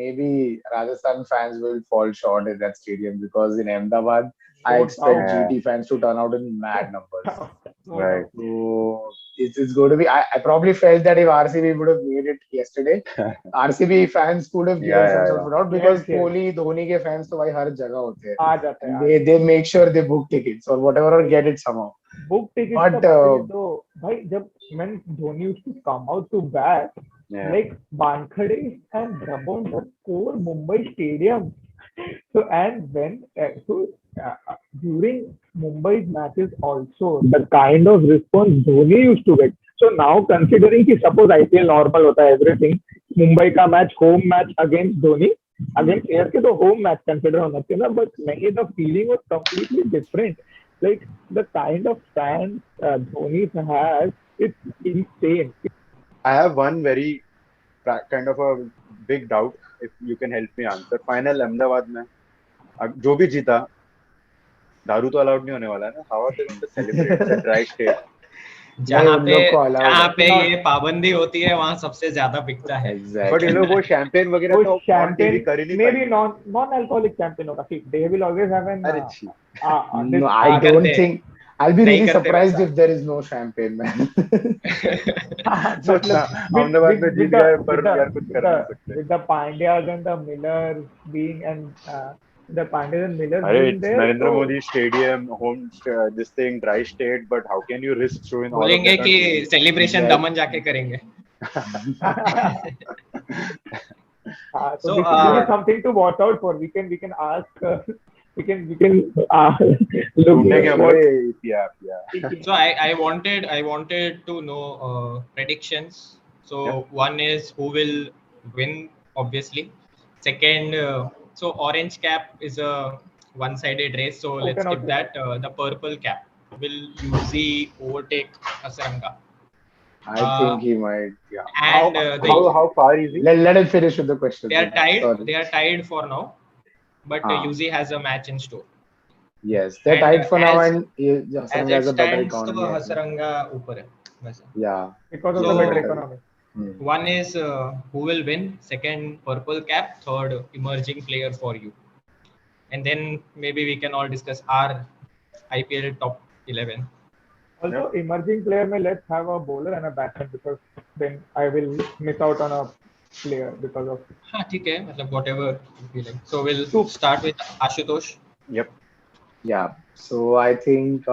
maybe Rajasthan fans will fall short in that stadium because in Ahmedabad, I No expect doubt. Yeah, GT fans to turn out in mad numbers. No right. doubt. So it's going to be. I probably felt that if RCB would have made it yesterday, RCB fans could have Yeah, given some yeah, sort yeah. of doubt Yes, because yes. Kohli, Dhoni के fans तो भाई हर जगह होते हैं आ जाते हैं, and uh they जाते make sure they book tickets or whatever or हैं. get it somehow. Book ticket का But बात है तो भाई जब when Dhoni used to come out to bat, Yeah. like Wankhede and Brabant were core Mumbai Stadium. So and when during Mumbai's matches also the kind of response Dhoni used to get. So now considering कि suppose IPL normal होता है everything, Mumbai का match home match against Dhoni against ASK तो home match consider होना चाहिए ना, but नहीं, the feeling was completely different. Like the kind of fans Dhoni has, it's insane. I have one very kind of a big doubt. If you can help me answer. Final Ahmedabad में जो भी जीता, दारू तो allowed नहीं होने वाला है ना? How are they going to celebrate? It's a dry state. नहीं उन लोग को allowed जहाँ है. पे ये पाबंदी होती है वहाँ सबसे ज्यादा बिकता है. But Exactly. ये लोग वो शैंपेन वगैरह वो तो on TV champagne कर ही नहीं maybe पाएंगे. non-alcoholic champagne होगा. See, they will always have an अरे छी. this No, I नहीं don't करते, think. I'll be नहीं really करते surprised वैसा. if there is no champagne, man. सोचना मतलब अहमदाबाद में जीत गए पर यार कुछ कर नहीं सकते. with the Pandyas and the Millers being and the Pandyas and Millers अरे being it's there, Narendra so Modi Stadium, this thing, dry state. But how can you risk throwing all of बोलेंगे that on कि TV? Celebration Exactly. दमन जाके करेंगे. so So this is something to watch out for. We can ask we can look ढूंढेंगे हम what लोग. Yeah. so I wanted to know predictions. So Yeah. one is who will win, obviously. Second, so orange cap is a one-sided race. So let's okay, skip that. The purple cap will usually overtake Asaranga. I think he might. Yeah. And How far is he? Let him finish with the question. they are tied. Sorry. They are tied for now, but Ah. UZ has a match in store. Yes, they're And tied for now, as and as Hasaranga it has a better stands, तो economy. I think. Hasaranga ऊपर है वैसे. Yeah. because of So- the better economy. One is who will win. Second, purple cap. Third, emerging player for you. And then maybe we can all discuss our IPL top 11. Also, emerging player may let's have a bowler and a batsman because then I will miss out on a player because of. हाँ ठीक है, मतलब whatever you feel like. So we'll Two. start with Ashutosh. Yep. Yeah. So I think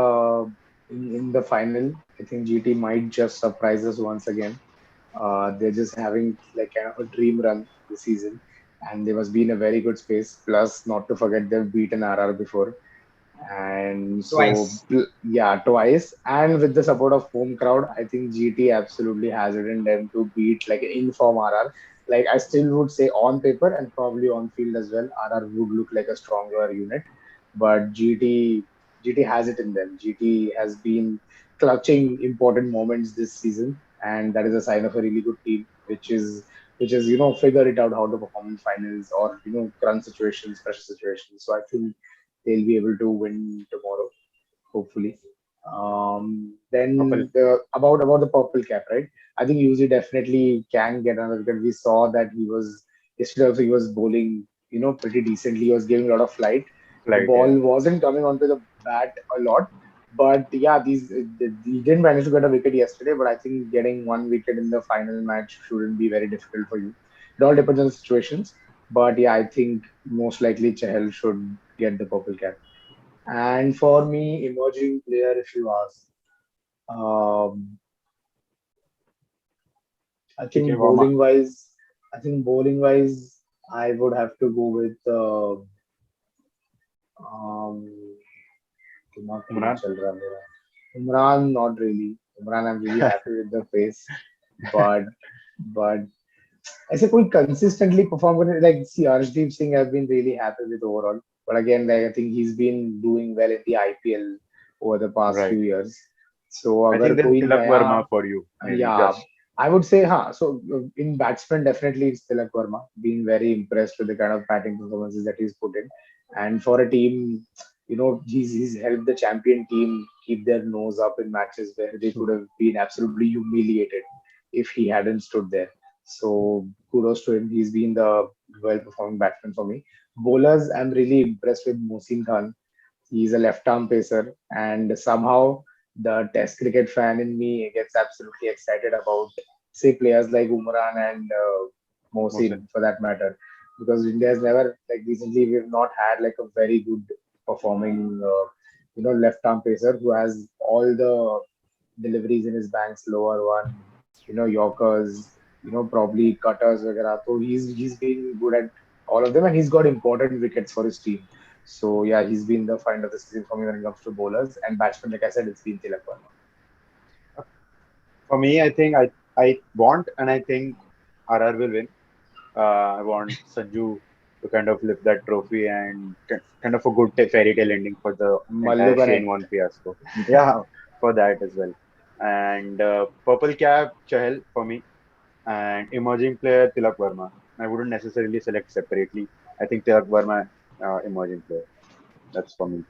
in the final, I think GT might just surprise us once again. They're just having like a dream run this season, and they must be in a very good space. Plus, not to forget, they've beaten RR before, and so Twice. yeah, twice. And with the support of home crowd, I think GT absolutely has it in them to beat like an inform RR. Like I still would say on paper and probably on field as well, RR would look like a stronger unit, but GT has it in them. GT has been clutching important moments this season, and that is a sign of a really good team, which is figure it out how to perform in finals or crunch situations, pressure situations. So I think they'll be able to win tomorrow, hopefully. Purple. Then about the purple cap, right? I think UZ definitely can get another wicket. We saw that he was yesterday also he was bowling, pretty decently. He was giving a lot of flight. The Like ball yeah. wasn't coming onto the bat a lot, but yeah, he didn't manage to get a wicket yesterday. But I think getting one wicket in the final match shouldn't be very difficult for you. It all depends on the situations, but yeah, I think most likely Chahal should get the purple cap. And for me, emerging player, if you ask, um, I TK think Verma. bowling wise, I would have to go with um, दिमाग में नहीं Umran. चल रहा मेरा. Umran, not really. Umran, I'm really happy with the pace, but ऐसे कोई consistently perform करने like see Arshdeep Singh I've been really happy with overall, but again like I think he's been doing well in the IPL over the past Right. few years. So I अगर think there's कोई Tilak नया Verma for you. Maybe yeah, just. I would say हाँ. So in batsman definitely it's Tilak Verma. Being very impressed with the kind of batting performances that he's put in, and for a team, he's helped the champion team keep their nose up in matches where they could have been absolutely humiliated if he hadn't stood there. So kudos to him. He's been the well performing batsman for me. Bowlers, I'm really impressed with Mohsin Khan. He's a left arm pacer, and somehow the Test cricket fan in me gets absolutely excited about, say, players like Umran and Mohsin. Mohsin for that matter, because India has never, like, recently we've not had like a very good performing, left arm pacer who has all the deliveries in his bank, slower one, Yorkers, probably cutters, वगैरह. So he's been good at all of them, and he's got important wickets for his team. So yeah, he's been the find of the season for me when it comes to bowlers and batsmen. Like I said, it's been Tilak Verma. For me, I think I want and I think RR will win. I want Sanju to kind of lift that trophy and kind of a good fairy tale ending for the Mallu entire Shane Connect. Warne fiasco. Yeah, for that as well. And purple cap Chahal for me, and emerging player Tilak Verma. I wouldn't necessarily select separately. I think Tilak Verma, emerging player. That's for me.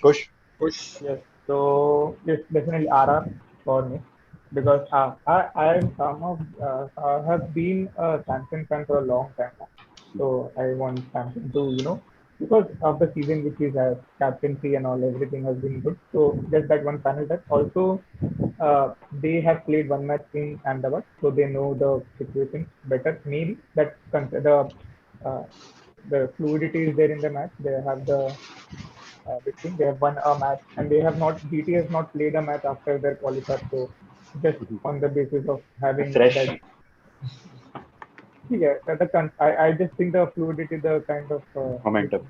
Kush. Push. Yes. So yes, definitely RR for me because I have been a Samsung fan for a long time now. So I want Samsung to because of the season which is captaincy and all everything has been good. So just that one panel that also they have played one match in Ahmedabad, so they know the situation better. Maybe that uh, the fluidity is there in the match. They have the this thing. They have won a match, and they have not. GT has not played a match after their qualifier. So just on the basis of having that, Fresh yeah, I just think the fluidity, the kind of this momentum.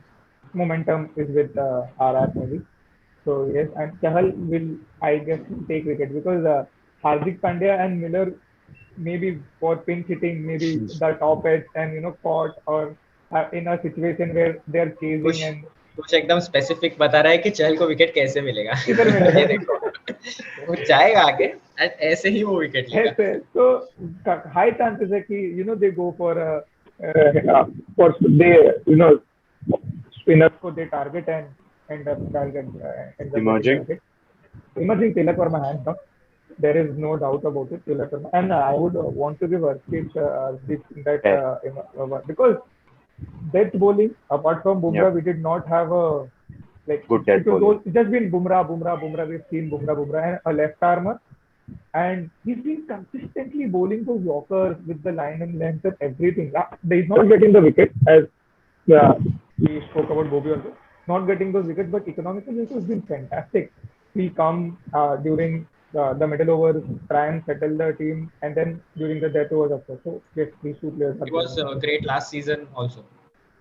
momentum is with RR maybe. So yes, and Chahal will I guess take wicket because Hardik Pandya and Miller maybe for pinch hitting, maybe the top edge and caught or in a situation where they're chasing कुछ and कुछ एकदम specific बता रहा है कि चहल को wicket कैसे मिलेगा किधर मिलेगा ये देखो वो जाएगा आगे एंड ऐसे ही वो विकेट लेगा ऐसे तो high chances है कि they go for for they spinners को they target and end up getting the Emerging. wicket. Emerging Tilak Verma hands down. There is no doubt about it. Tilak Verma, and I would want to give this that Fair. because death bowling apart from Bumrah, Yep. we did not have a like Good death it was bowling. it's just been Bumrah. We've seen Bumrah, and a left armer. And he's been consistently bowling those Yorkers with the line and length and everything. He's not getting the wicket, as we spoke about Bobby also. Not getting those wickets, but economically it has been fantastic. He come during the middle overs, try and settle the team, and then during the death overs also. So yes, these two players have he been was great last season also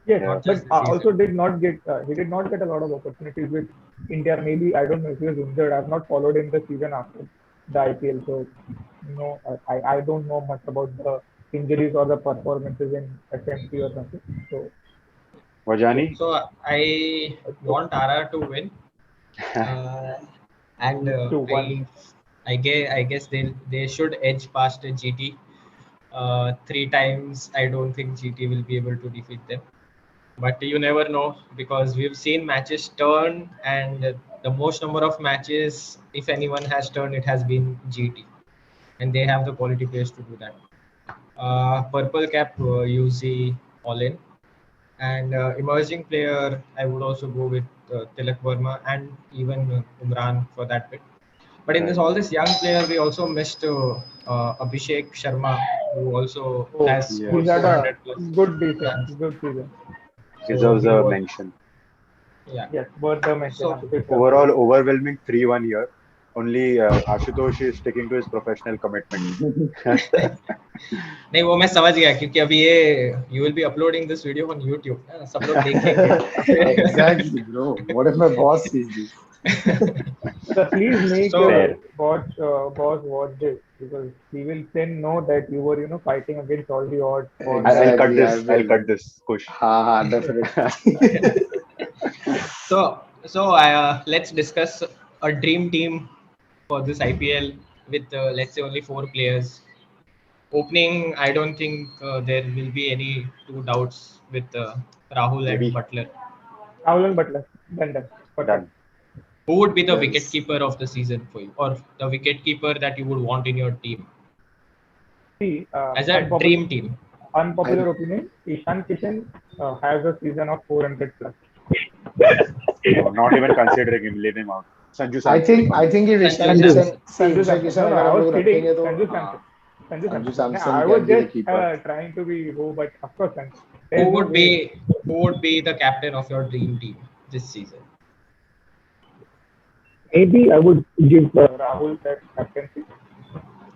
yes, Yeah. not but just this season also did not get he did not get a lot of opportunities with India. Maybe I don't know if he was injured. I've not followed him the season after the IPL, so I don't know much about the injuries or the performances in SMT or something. So Vajani. so I want RR to win uh, and 2-1. I guess they should edge past GT 3 times. I don't think GT will be able to defeat them, but you never know because we've seen matches turn, and the most number of matches, if anyone has turned, it has been GT, and they have the quality players to do that. Purple cap UC all in, and emerging player I would also go with Tilak Verma and even Umran for that bit. But in this Right. all this young player, we also missed Abhishek Sharma, who also oh, has Yeah. scored he's had a 400 plus good decent, runs. good season. So Deserves he a was, mention. yeah. Yes, worth the mention. So Abhishek Sharma. Overall, overwhelming 3-1 here. Only Ashutosh is sticking to his professional commitment. नहीं वो मैं समझ गया क्योंकि अभी ये you will be uploading this video on YouTube, सब लोग देखेंगे. Exactly, bro. What if my boss sees this? So please make So your Fair. boss watch this because he will then know that you were fighting against all the odds for the I'll cut Exactly, I this. I'll will. cut this. Push. Definitely. so let's discuss a dream team for this IPL with let's say only 4 players. Opening, I don't think there will be any two doubts with Rahul and Maybe Butler. Rahul and Butler. Done. Perfect. done. Who would be the wicket Yes. keeper of the season for you, or the wicket keeper that you would want in your team See, as a and probably dream team? unpopular opinion, Ishan Kishan has a season of 400 plus. No, not even considering him, leave him out. Sanju I Samson think for I me. think if Sanju Ishan Sanju, Kishan Samson. see Sanju Ishan Samson. Kishan No, no, अगर I हम was लोग kidding. रखेंगे तो Sanju हाँ Samson. Sanju Sanju Samson. Yeah, Samson I was can be the just keeper. trying to be who, but of course, Sanju. Who There's no would way. be who would be the captain of your dream team this season? Maybe I would give Rahul that captaincy.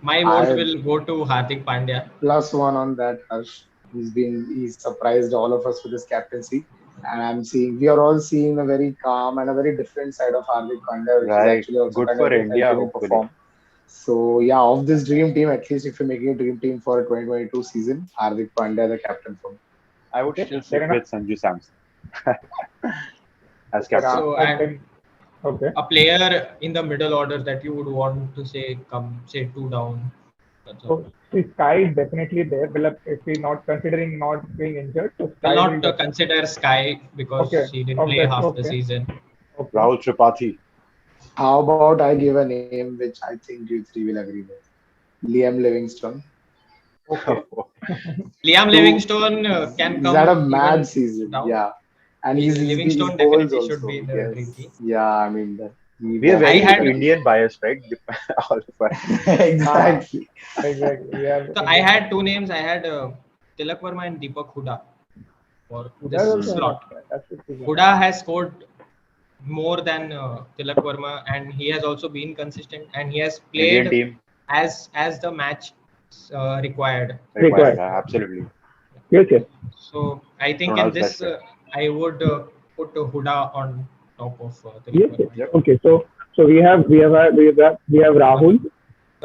My vote I will go to Hardik Pandya. +1 on that, Harsh. He's surprised all of us with his captaincy. And we are all seeing a very calm and a very different side of Hardik Pandya, which is Right. actually also Good kind for of India, helping him hopefully. perform. So yeah, of this dream team, at least if you're making a dream team for a 2022 season, Hardik Pandya the captain for me. I would Okay, still fair stick enough. with Sanju Samson as Okay, captain. So, Rahul and can. Okay. a player in the middle order that you would want to say come say two down. That's all. So see, Sky is definitely there. Well, if we not considering not being injured, so Will Sky will not definitely. consider Sky because Okay. he didn't play Okay. half the Okay. season. Okay. Rahul Tripathi. How about I give a name which I think you three will agree with? Liam Livingstone. Okay. Liam Two, Livingstone can he's had a come mad even season, down. yeah, and his Livingstone bowls definitely should be also, in the dream yes, team. yeah. I mean, he We are I walks very into the had team. Indian biased, right? All of us. Ah, Exactly. exactly. We are so I Indian. had two names. I had Tilak Verma and Deepak Huda for That's this also slot. a fantastic season. Huda has scored more than Tilak Verma, and he has also been consistent, and he has Indian played team as the match required. required. Required. Absolutely. Yes, yes. So I think in Pronounced that this right. I would put Huda on top of Tilak Yes, Verma. yes. Yep. Okay. So we have Rahul, we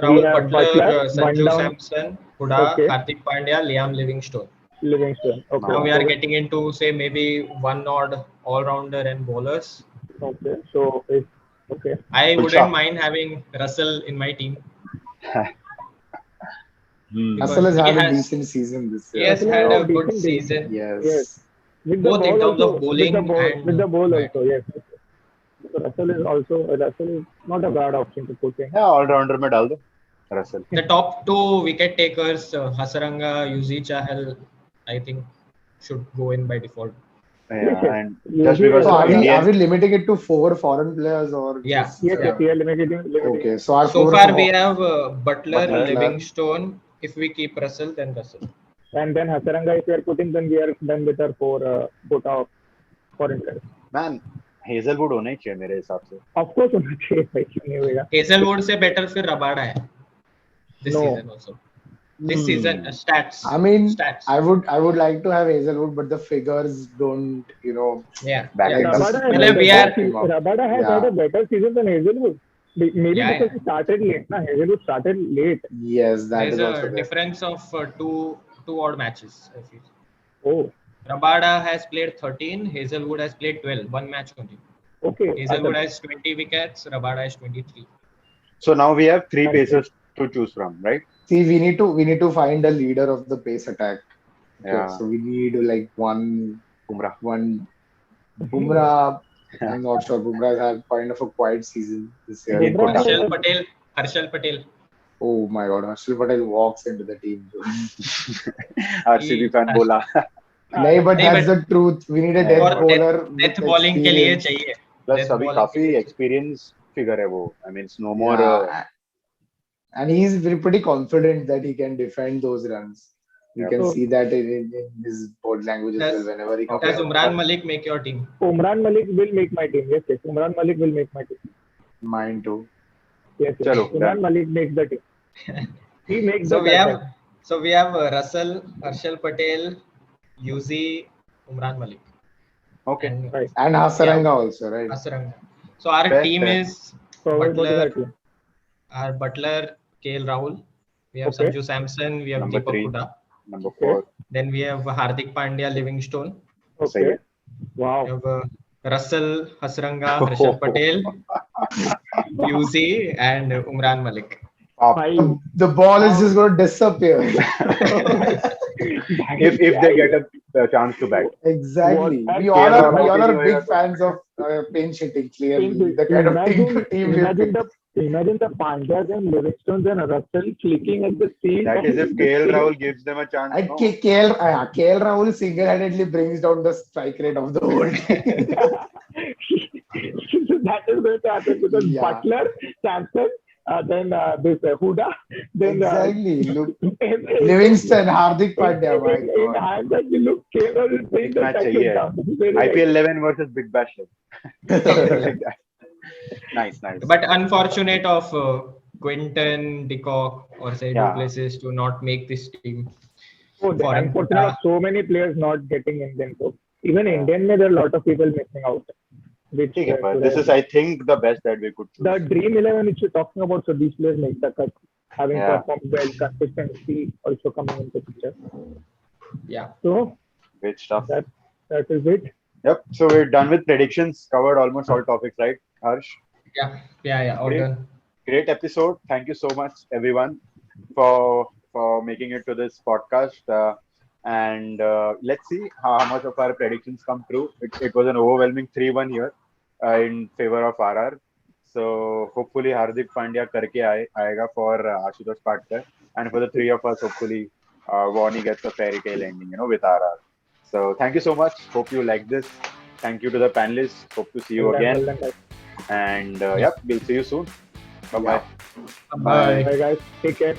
Rahul have Butler, Butler, one Sanju down. Samson, Huda, Okay. Hardik Pandya, Liam Livingstone. Livingstone. Okay. Now we Now, are So getting into say maybe one odd all-rounder and bowlers. okay. So it's okay. I wouldn't Ultra. mind having Russell in my team Russell because has had a decent season this he year. has Russell has had had a a good decent day. season, Yes. Yes. With the both in ball terms of also. bowling With and the ball batting. also. Yes. So Russell is not a bad option to put in. Yeah, all-rounder में डाल दो Russell. The top two wicket takers, Hasaranga, Yuzi Chahal, I think should go in by default. Yes, Yeah, yes. and just Usually because So of Hasaranga. are we Indian, limiting it to 4 foreign players or Yeah, just Yes, yes. yeah. We are limiting okay? it. So our So four far we for have Butler, Butler. Butler. Livingstone. If we keep Russell, then Russell. And then Hasaranga, if we are putting, then we are done with our quota of foreign players. Man, Hazelwood होना ही चाहिए मेरे हिसाब से. Of course, होना चाहिए भाई, क्यों नहीं होगा? Hazelwood से better फिर रबाडा है this No. season also. This season stats. I mean, Stats. I would like to have Hazelwood, but the figures don't, Yeah. Back Yeah. it up. Rabada has Well, a we better are. back him up. Rabada has had Yeah. a better season than Hazelwood. Maybe Yeah, because yeah. he started late. Na Hazelwood started late. Yes, that There's is also a there. difference of two odd matches. I feel. Oh, Rabada has played 13. Hazelwood has played 12. One match only. okay. Hazelwood has 20 wickets. Rabada has 23. So now we have three Okay. pacers to choose from, right? See, we need to find a leader of the pace attack. Okay, Yeah. so we need like one Bumrah. Bumrah. I'm not sure. Bumrah has had kind of a quiet season this year. Indian Bumrah quota. has- Harshal Patel. Oh my God, Harshal Patel walks into the team. RCB fan बोला. नहीं, but नहीं, that's but the truth. We need a नहीं, death और bowler death with bowling के लिए experience. चाहिए. Plus Death अभी bowling काफी के लिए चाहिए. experience figure है वो. I mean, it's no more. Yeah, and he's pretty confident that he can defend those runs. You Yeah. can So- see that in his body language as well. Whenever he comes Does out. Umran Malik make your team? Umran Malik will make my team. Yes, yes. Umran Malik will make my team. Mine too. Yes, yes. Chalo, Umran done. Malik makes the team. He makes So the we have contact. Russell, Harshal Patel, Yuzi, Umran Malik. Okay. And Right. And Hasaranga also, right? Hasaranga. So our Fair, team fair. is So what is our Butler, team? KL Rahul. We have Okay. Sanju Samson. We have Number Deepak 3. Huda. Number Okay. 4. Then we have Hardik Pandya, Livingstone. Okay. We Wow. have Russell, Hasaranga, Harshal Patel, Yuzi, and Umran Malik. Five. The ball is just going to disappear. if they get a chance to bat. Exactly. What- We all are KL big fans of pinch hitting. Clearly, Imagine, the kind of team we imagine Imagine the Pandyas and Livingstones and Russell clicking at the scene. That is if KL Rahul gives them a chance. And No? KL Rahul single-handedly brings down the strike rate of the whole team. So that is going to happen because Yeah. Butler, Sampson, then this Huda, then Exactly. Look, in Livingston, Hardik Pandya, my God. hand that you look KL is saying the Match tackle chahiye. down. This is very nice. IPL 11 versus Big Bash. Something like that. Nice. But unfortunate of Quinton, Deepak, or say Yeah. Duplessis to not make this team. Oh, For him. unfortunately, so many players not getting Indian. So even Indian, there are a lot of people missing out. Which Okay, but this is, I think, the best that we could the choose. dream 11 which you're talking about. So these players make the cut, having Yeah. performed well, consistency also coming into picture. Yeah. So Great stuff. that is it. Yep. So we're done with predictions. Covered almost all topics, right, Harsh? Yeah. All Great. done. Great episode. Thank you so much, everyone, for making it to this podcast. And let's see how much of our predictions come true. It was an overwhelming 3-1 here in favor of RR. So hopefully Hardik Pandya karke aayega for Ashutosh partner, and for the three of us, hopefully Warney gets a fairy tale ending, with RR. So thank you so much. Hope you like this. Thank you to the panelists. Hope to see you Well done, again. well done, guys. And we'll see you soon. Bye bye. Bye. Bye guys. Take care.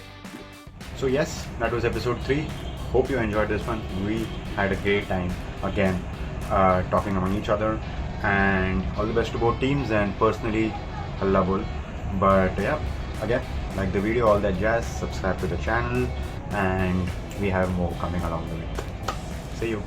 So yes, that was episode 3. Hope you enjoyed this one. We had a great time again, talking among each other, and all the best to both teams. And personally, Allah bol. But yeah, again, like the video, all that jazz. Subscribe to the channel, and we have more coming along the way. See you.